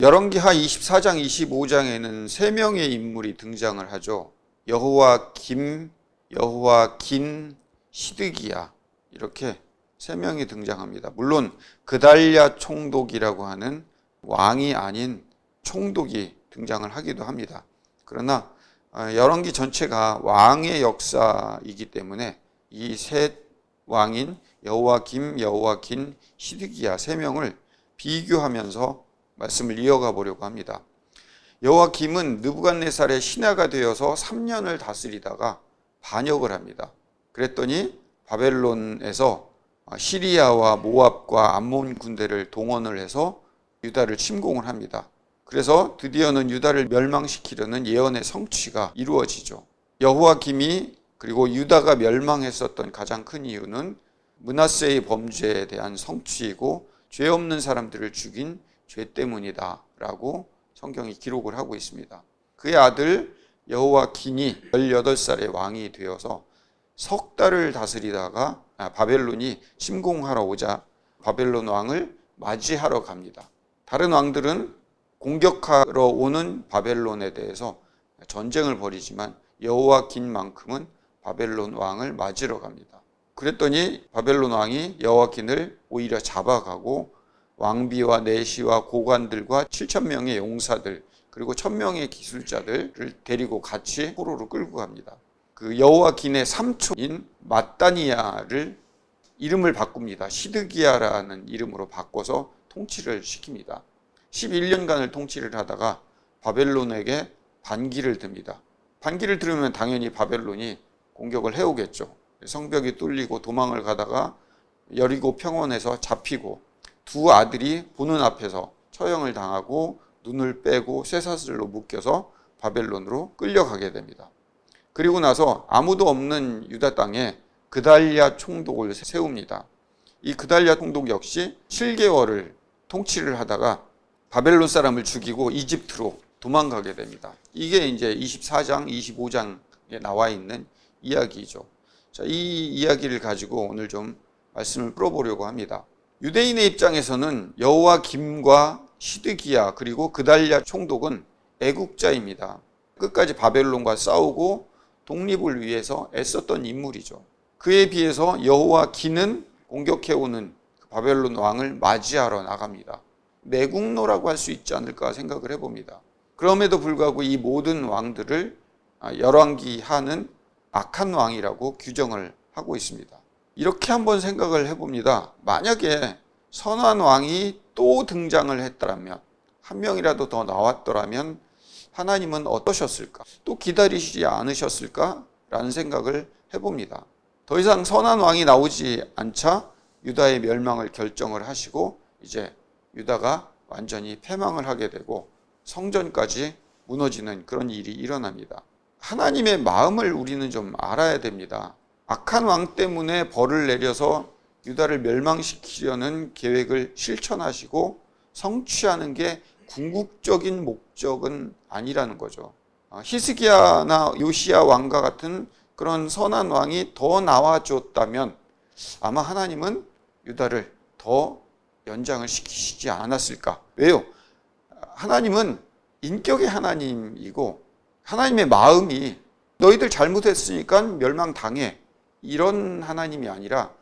열왕기하 24장, 25장에는 세 명의 인물이 등장을 하죠. 여호와김, 여호와긴, 시드기야, 이렇게 세 명이 등장합니다. 물론 그달랴 총독이라고 하는 왕이 아닌 총독이 등장을 하기도 합니다. 그러나 열왕기 전체가 왕의 역사이기 때문에 이 세 왕인 여호와김, 여호와긴, 시드기야 세 명을 비교하면서 말씀을 이어가 보려고 합니다. 여호와김은 느부갓네살의 신하가 되어서 3년을 다스리다가 반역을 합니다. 그랬더니 바벨론에서 시리아와 모압과 암몬 군대를 동원을 해서 유다를 침공을 합니다. 그래서 드디어는 유다를 멸망시키려는 예언의 성취가 이루어지죠. 여호와김이 그리고 유다가 멸망했었던 가장 큰 이유는 므낫세의 범죄에 대한 성취이고 죄 없는 사람들을 죽인 죄 때문이다 라고 성경이 기록을 하고 있습니다. 그의 아들 여호와긴이 18살의 왕이 되어서 석 달을 다스리다가 바벨론이 침공하러 오자 바벨론 왕을 맞이하러 갑니다. 다른 왕들은 공격하러 오는 바벨론에 대해서 전쟁을 벌이지만 여호와긴만큼은 바벨론 왕을 맞으러 갑니다. 그랬더니 바벨론 왕이 여호와긴을 오히려 잡아가고 왕비와 내시와 고관들과 7,000명의 용사들 그리고 1,000명의 기술자들을 데리고 같이 포로로 끌고 갑니다. 그 여호와긴의 삼촌인 마따니야를 이름을 바꿉니다. 시드기야라는 이름으로 바꿔서 통치를 시킵니다. 11년간을 통치를 하다가 바벨론에게 반기를 듭니다. 반기를 들으면 당연히 바벨론이 공격을 해오겠죠. 성벽이 뚫리고 도망을 가다가 여리고 평원에서 잡히고 두 아들이 보는 앞에서 처형을 당하고 눈을 빼고 쇠사슬로 묶여서 바벨론으로 끌려가게 됩니다. 그리고 나서 아무도 없는 유다 땅에 그달랴 총독을 세웁니다. 이 그달랴 총독 역시 7개월을 통치를 하다가 바벨론 사람을 죽이고 이집트로 도망가게 됩니다. 이게 이제 24장, 25장에 나와 있는 이야기죠. 자, 이 이야기를 가지고 오늘 좀 말씀을 풀어보려고 합니다. 유대인의 입장에서는 여호와김과 시드기야 그리고 그달랴 총독은 애국자입니다. 끝까지 바벨론과 싸우고 독립을 위해서 애썼던 인물이죠. 그에 비해서 여호와긴은 공격해오는 바벨론 왕을 맞이하러 나갑니다. 매국노라고 할 수 있지 않을까 생각을 해봅니다. 그럼에도 불구하고 이 모든 왕들을 열왕기하는 악한 왕이라고 규정을 하고 있습니다. 이렇게 한번 생각을 해봅니다. 만약에 선한 왕이 또 등장을 했더라면, 한 명이라도 더 나왔더라면 하나님은 어떠셨을까? 또 기다리시지 않으셨을까? 라는 생각을 해봅니다. 더 이상 선한 왕이 나오지 않자 유다의 멸망을 결정을 하시고 이제 유다가 완전히 패망을 하게 되고 성전까지 무너지는 그런 일이 일어납니다. 하나님의 마음을 우리는 좀 알아야 됩니다. 악한 왕 때문에 벌을 내려서 유다를 멸망시키려는 계획을 실천하시고 성취하는 게 궁극적인 목적은 아니라는 거죠. 히스기야나 요시야 왕과 같은 그런 선한 왕이 더 나와줬다면 아마 하나님은 유다를 더 연장을 시키시지 않았을까? 왜요? 하나님은 인격의 하나님이고 하나님의 마음이 너희들 잘못했으니까 멸망당해 이런 하나님이 아니라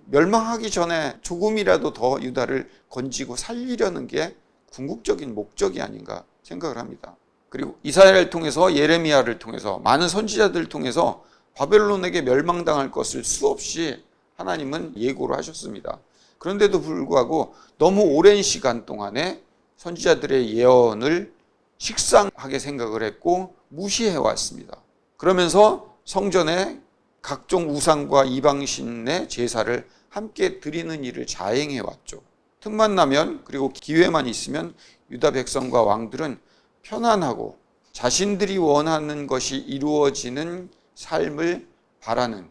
멸망하기 전에 조금이라도 더 유다를 건지고 살리려는 게 궁극적인 목적이 아닌가 생각을 합니다. 그리고 이사야를 통해서 예레미야를 통해서 많은 선지자들을 통해서 바벨론에게 멸망당할 것을 수없이 하나님은 예고를 하셨습니다. 그런데도 불구하고 너무 오랜 시간 동안에 선지자들의 예언을 식상하게 생각을 했고 무시해 왔습니다. 그러면서 성전에 각종 우상과 이방신의 제사를 함께 드리는 일을 자행해 왔죠. 틈만 나면 그리고 기회만 있으면 유다 백성과 왕들은 편안하고 자신들이 원하는 것이 이루어지는 삶을 바라는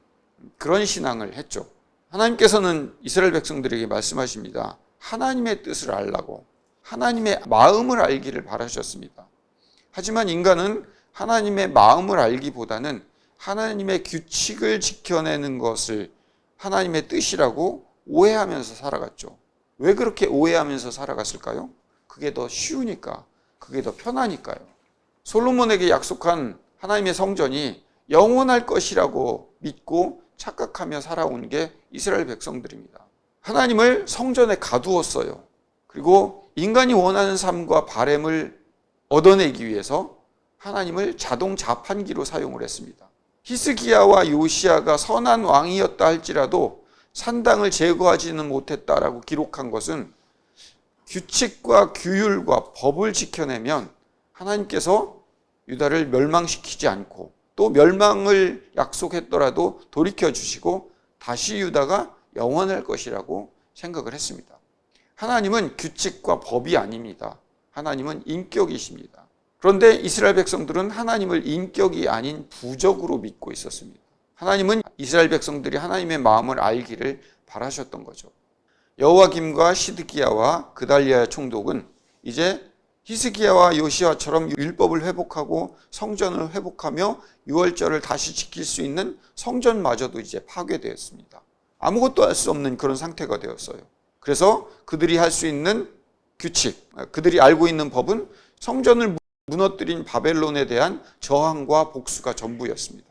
그런 신앙을 했죠. 하나님께서는 이스라엘 백성들에게 말씀하십니다. 하나님의 뜻을 알라고, 하나님의 마음을 알기를 바라셨습니다. 하지만 인간은 하나님의 마음을 알기보다는 하나님의 규칙을 지켜내는 것을 하나님의 뜻이라고 오해하면서 살아갔죠. 왜 그렇게 오해하면서 살아갔을까요? 그게 더 쉬우니까, 그게 더 편하니까요. 솔로몬에게 약속한 하나님의 성전이 영원할 것이라고 믿고 착각하며 살아온 게 이스라엘 백성들입니다. 하나님을 성전에 가두었어요. 그리고 인간이 원하는 삶과 바램을 얻어내기 위해서 하나님을 자동 자판기로 사용을 했습니다. 히스기야와 요시야가 선한 왕이었다 할지라도 산당을 제거하지는 못했다라고 기록한 것은 규칙과 규율과 법을 지켜내면 하나님께서 유다를 멸망시키지 않고 또 멸망을 약속했더라도 돌이켜 주시고 다시 유다가 영원할 것이라고 생각을 했습니다. 하나님은 규칙과 법이 아닙니다. 하나님은 인격이십니다. 그런데 이스라엘 백성들은 하나님을 인격이 아닌 부적으로 믿고 있었습니다. 하나님은 이스라엘 백성들이 하나님의 마음을 알기를 바라셨던 거죠. 여호와김과 시드기야와 그달리아의 총독은 이제 히스기야와 요시야처럼 율법을 회복하고 성전을 회복하며 유월절을 다시 지킬 수 있는 성전마저도 이제 파괴되었습니다. 아무것도 할 수 없는 그런 상태가 되었어요. 그래서 그들이 할 수 있는 규칙, 그들이 알고 있는 법은 성전을 무너뜨린 바벨론에 대한 저항과 복수가 전부였습니다.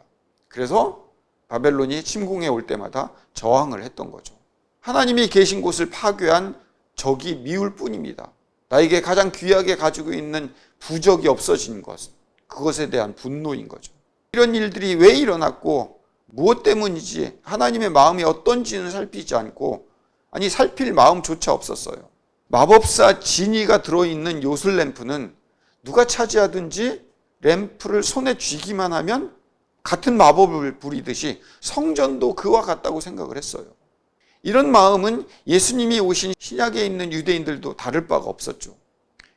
그래서 바벨론이 침공해 올 때마다 저항을 했던 거죠. 하나님이 계신 곳을 파괴한 적이 미울 뿐입니다. 나에게 가장 귀하게 가지고 있는 부적이 없어진 것, 그것에 대한 분노인 거죠. 이런 일들이 왜 일어났고 무엇 때문인지 하나님의 마음이 어떤지는 살피지 않고, 아니 살필 마음조차 없었어요. 마법사 지니가 들어있는 요술 램프는 누가 차지하든지 램프를 손에 쥐기만 하면 같은 마법을 부리듯이 성전도 그와 같다고 생각을 했어요. 이런 마음은 예수님이 오신 신약에 있는 유대인들도 다를 바가 없었죠.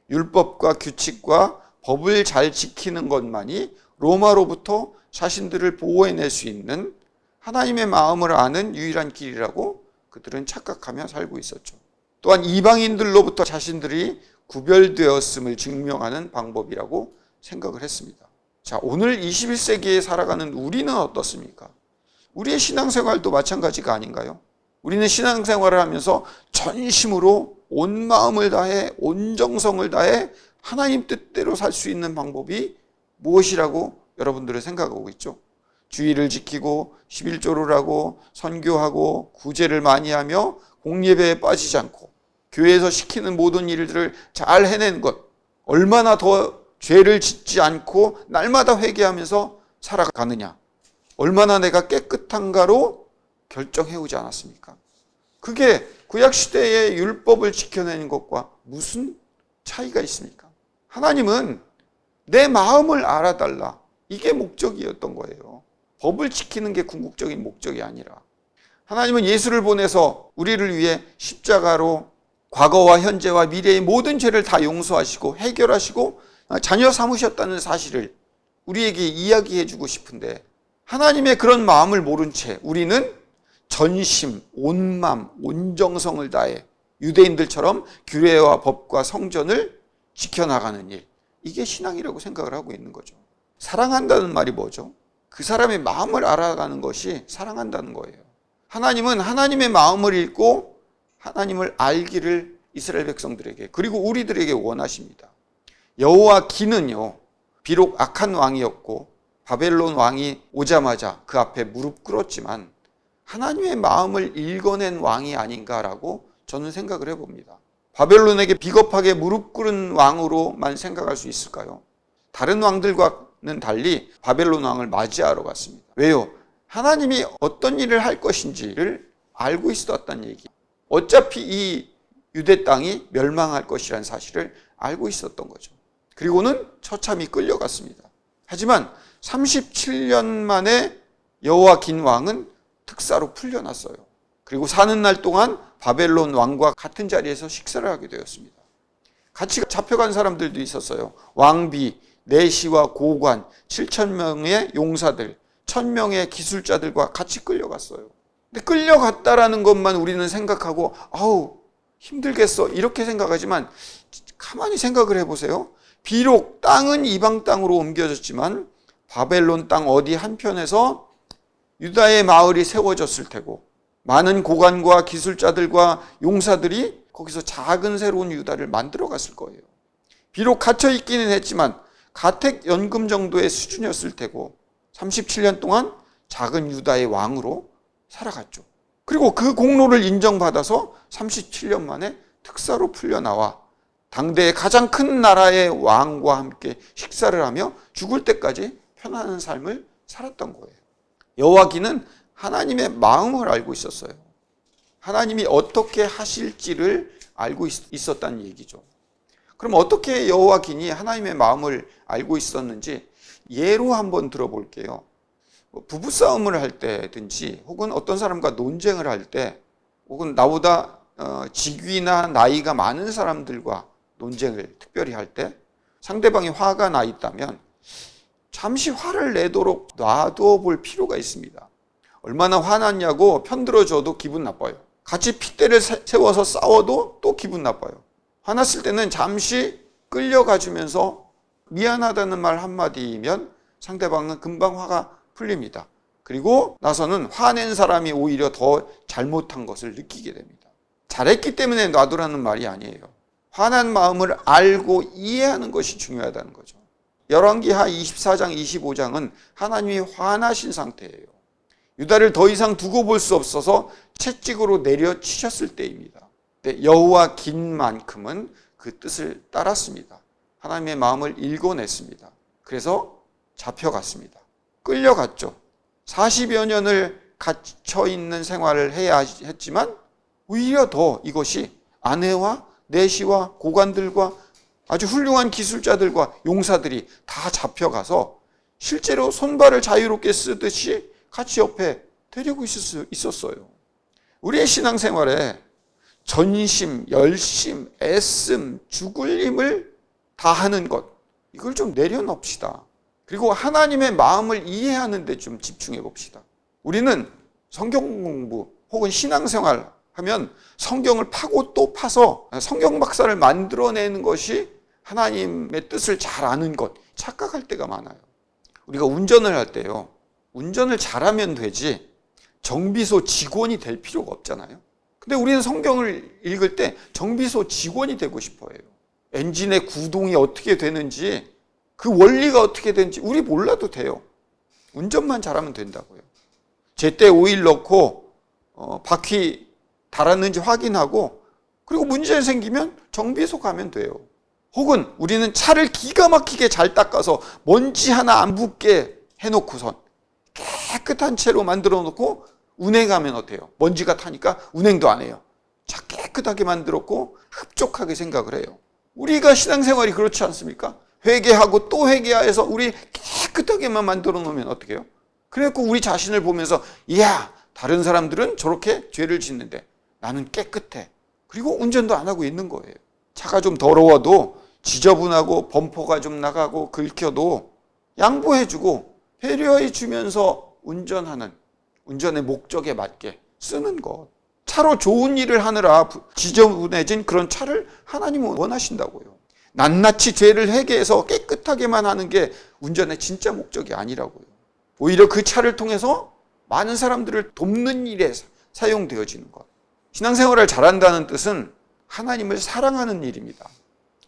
율법과 규칙과 법을 잘 지키는 것만이 로마로부터 자신들을 보호해낼 수 있는 하나님의 마음을 아는 유일한 길이라고 그들은 착각하며 살고 있었죠. 또한 이방인들로부터 자신들이 구별되었음을 증명하는 방법이라고 생각을 했습니다. 자, 오늘 21세기에 살아가는 우리는 어떻습니까? 우리의 신앙생활도 마찬가지가 아닌가요? 우리는 신앙생활을 하면서 전심으로 온 마음을 다해 온 정성을 다해 하나님 뜻대로 살 수 있는 방법이 무엇이라고 여러분들은 생각하고 있죠? 주의를 지키고 11조를 하고 선교하고 구제를 많이 하며 공예배에 빠지지 않고 교회에서 시키는 모든 일들을 잘 해내는 것, 얼마나 더 죄를 짓지 않고 날마다 회개하면서 살아가느냐, 얼마나 내가 깨끗한가로 결정해오지 않았습니까? 그게 구약시대의 율법을 지켜내는 것과 무슨 차이가 있습니까? 하나님은 내 마음을 알아달라, 이게 목적이었던 거예요. 법을 지키는 게 궁극적인 목적이 아니라, 하나님은 예수를 보내서 우리를 위해 십자가로 과거와 현재와 미래의 모든 죄를 다 용서하시고 해결하시고 자녀 삼으셨다는 사실을 우리에게 이야기해 주고 싶은데, 하나님의 그런 마음을 모른 채 우리는 전심, 온 마음, 온 정성을 다해 유대인들처럼 규례와 법과 성전을 지켜나가는 일, 이게 신앙이라고 생각을 하고 있는 거죠. 사랑한다는 말이 뭐죠? 그 사람의 마음을 알아가는 것이 사랑한다는 거예요. 하나님은 하나님의 마음을 읽고 하나님을 알기를 이스라엘 백성들에게, 그리고 우리들에게 원하십니다. 여호와기는요, 비록 악한 왕이었고 바벨론 왕이 오자마자 그 앞에 무릎 꿇었지만 하나님의 마음을 읽어낸 왕이 아닌가라고 저는 생각을 해봅니다. 바벨론에게 비겁하게 무릎 꿇은 왕으로만 생각할 수 있을까요? 다른 왕들과는 달리 바벨론 왕을 맞이하러 갔습니다. 왜요? 하나님이 어떤 일을 할 것인지를 알고 있었다는 얘기. 어차피 이 유대 땅이 멸망할 것이라는 사실을 알고 있었던 거죠. 그리고는 처참히 끌려갔습니다. 하지만 37년 만에 여호와긴 왕은 특사로 풀려났어요. 그리고 사는 날 동안 바벨론 왕과 같은 자리에서 식사를 하게 되었습니다. 같이 잡혀간 사람들도 있었어요. 왕비, 내시와 고관, 7,000명의 용사들, 1,000명의 기술자들과 같이 끌려갔어요. 근데 끌려갔다라는 것만 우리는 생각하고 아우 힘들겠어 이렇게 생각하지만, 가만히 생각을 해보세요. 비록 땅은 이방 땅으로 옮겨졌지만 바벨론 땅 어디 한편에서 유다의 마을이 세워졌을 테고 많은 고관과 기술자들과 용사들이 거기서 작은 새로운 유다를 만들어 갔을 거예요. 비록 갇혀 있기는 했지만 가택연금 정도의 수준이었을 테고 37년 동안 작은 유다의 왕으로 살아갔죠. 그리고 그 공로를 인정받아서 37년 만에 특사로 풀려나와 당대의 가장 큰 나라의 왕과 함께 식사를 하며 죽을 때까지 편안한 삶을 살았던 거예요. 여호와기는 하나님의 마음을 알고 있었어요. 하나님이 어떻게 하실지를 알고 있었다는 얘기죠. 그럼 어떻게 여호와긴이 하나님의 마음을 알고 있었는지 예로 한번 들어볼게요. 부부싸움을 할 때든지 혹은 어떤 사람과 논쟁을 할 때 혹은 나보다 직위나 나이가 많은 사람들과 논쟁을 특별히 할 때 상대방이 화가 나 있다면 잠시 화를 내도록 놔둬 볼 필요가 있습니다. 얼마나 화났냐고 편들어줘도 기분 나빠요. 같이 핏대를 세워서 싸워도 또 기분 나빠요. 화났을 때는 잠시 끌려가주면서 미안하다는 말 한마디면 상대방은 금방 화가 풀립니다. 그리고 나서는 화낸 사람이 오히려 더 잘못한 것을 느끼게 됩니다. 잘했기 때문에 놔두라는 말이 아니에요. 화난 마음을 알고 이해하는 것이 중요하다는 거죠. 열왕기하 24장 25장은 하나님이 화나신 상태예요. 유다를 더 이상 두고 볼 수 없어서 채찍으로 내려치셨을 때입니다. 여호와 긴만큼은 그 뜻을 따랐습니다. 하나님의 마음을 읽어냈습니다. 그래서 잡혀갔습니다. 끌려갔죠. 40여 년을 갇혀있는 생활을 해야 했지만 오히려 더 이것이 아내와 내시와 고관들과 아주 훌륭한 기술자들과 용사들이 다 잡혀가서 실제로 손발을 자유롭게 쓰듯이 같이 옆에 데리고 있었어요. 우리의 신앙생활에 전심, 열심, 애씀, 죽을 힘을 다하는 것, 이걸 좀 내려놓읍시다. 그리고 하나님의 마음을 이해하는 데 좀 집중해 봅시다. 우리는 성경 공부 혹은 신앙생활 하면 성경을 파고 또 파서 성경 박사를 만들어내는 것이 하나님의 뜻을 잘 아는 것, 착각할 때가 많아요. 우리가 운전을 할 때요, 운전을 잘하면 되지 정비소 직원이 될 필요가 없잖아요. 근데 우리는 성경을 읽을 때 정비소 직원이 되고 싶어 해요. 엔진의 구동이 어떻게 되는지, 그 원리가 어떻게 되는지 우리 몰라도 돼요. 운전만 잘하면 된다고요. 제때 오일 넣고 바퀴 달았는지 확인하고, 그리고 문제 생기면 정비소 가면 돼요. 혹은 우리는 차를 기가 막히게 잘 닦아서 먼지 하나 안 붙게 해놓고선 깨끗한 채로 만들어 놓고 운행하면 어때요? 먼지가 타니까 운행도 안 해요. 차 깨끗하게 만들었고 흡족하게 생각을 해요. 우리가 신앙생활이 그렇지 않습니까? 회개하고 또 회개해서 우리 깨끗하게만 만들어 놓으면 어떻게 해요? 그래갖고 우리 자신을 보면서, 이야, 다른 사람들은 저렇게 죄를 짓는데 나는 깨끗해. 그리고 운전도 안 하고 있는 거예요. 차가 좀 더러워도 지저분하고 범퍼가 좀 나가고 긁혀도 양보해주고 배려해주면서 운전하는, 운전의 목적에 맞게 쓰는 것. 차로 좋은 일을 하느라 지저분해진 그런 차를 하나님은 원하신다고요. 낱낱이 죄를 회개해서 깨끗하게만 하는 게 운전의 진짜 목적이 아니라고요. 오히려 그 차를 통해서 많은 사람들을 돕는 일에 사용되어지는 것. 신앙생활을 잘한다는 뜻은 하나님을 사랑하는 일입니다.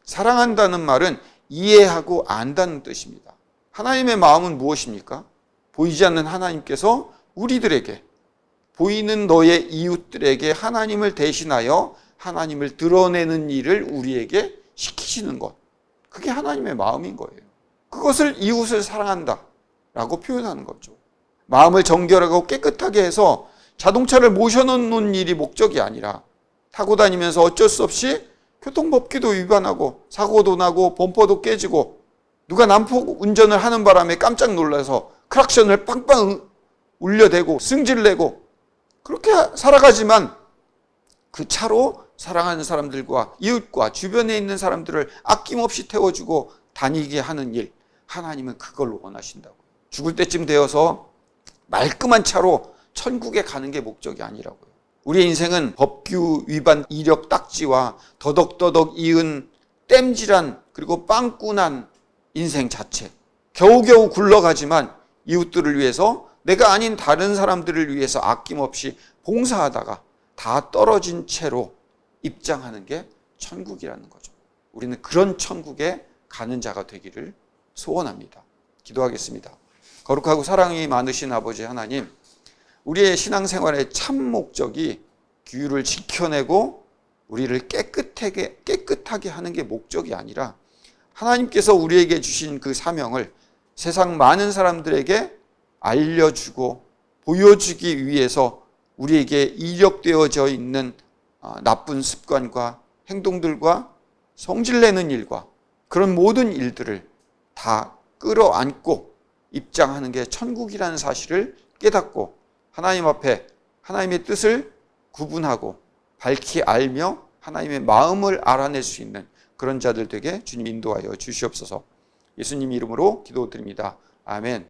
사랑한다는 말은 이해하고 안다는 뜻입니다. 하나님의 마음은 무엇입니까? 보이지 않는 하나님께서 우리들에게, 보이는 너의 이웃들에게 하나님을 대신하여 하나님을 드러내는 일을 우리에게 시키시는 것. 그게 하나님의 마음인 거예요. 그것을 이웃을 사랑한다 라고 표현하는 거죠. 마음을 정결하고 깨끗하게 해서 자동차를 모셔놓는 일이 목적이 아니라 타고 다니면서 어쩔 수 없이 교통법규도 위반하고 사고도 나고 범퍼도 깨지고 누가 난폭 운전을 하는 바람에 깜짝 놀라서 크락션을 빵빵 울려대고 승질내고 그렇게 살아가지만 그 차로 사랑하는 사람들과 이웃과 주변에 있는 사람들을 아낌없이 태워주고 다니게 하는 일, 하나님은 그걸 원하신다고. 죽을 때쯤 되어서 말끔한 차로 천국에 가는 게 목적이 아니라고요. 우리의 인생은 법규 위반 이력 딱지와 더덕더덕 이은 땜질한 그리고 빵꾸난 인생 자체. 겨우겨우 굴러가지만 이웃들을 위해서, 내가 아닌 다른 사람들을 위해서 아낌없이 봉사하다가 다 떨어진 채로 입장하는 게 천국이라는 거죠. 우리는 그런 천국에 가는 자가 되기를 소원합니다. 기도하겠습니다. 거룩하고 사랑이 많으신 아버지 하나님, 우리의 신앙생활의 참 목적이 규율을 지켜내고 우리를 깨끗하게 하는 게 목적이 아니라 하나님께서 우리에게 주신 그 사명을 세상 많은 사람들에게 알려주고 보여주기 위해서 우리에게 이력되어져 있는 나쁜 습관과 행동들과 성질내는 일과 그런 모든 일들을 다 끌어안고 입장하는 게 천국이라는 사실을 깨닫고 하나님 앞에 하나님의 뜻을 구분하고 밝히 알며 하나님의 마음을 알아낼 수 있는 그런 자들 되게 주님 인도하여 주시옵소서. 예수님 이름으로 기도드립니다. 아멘.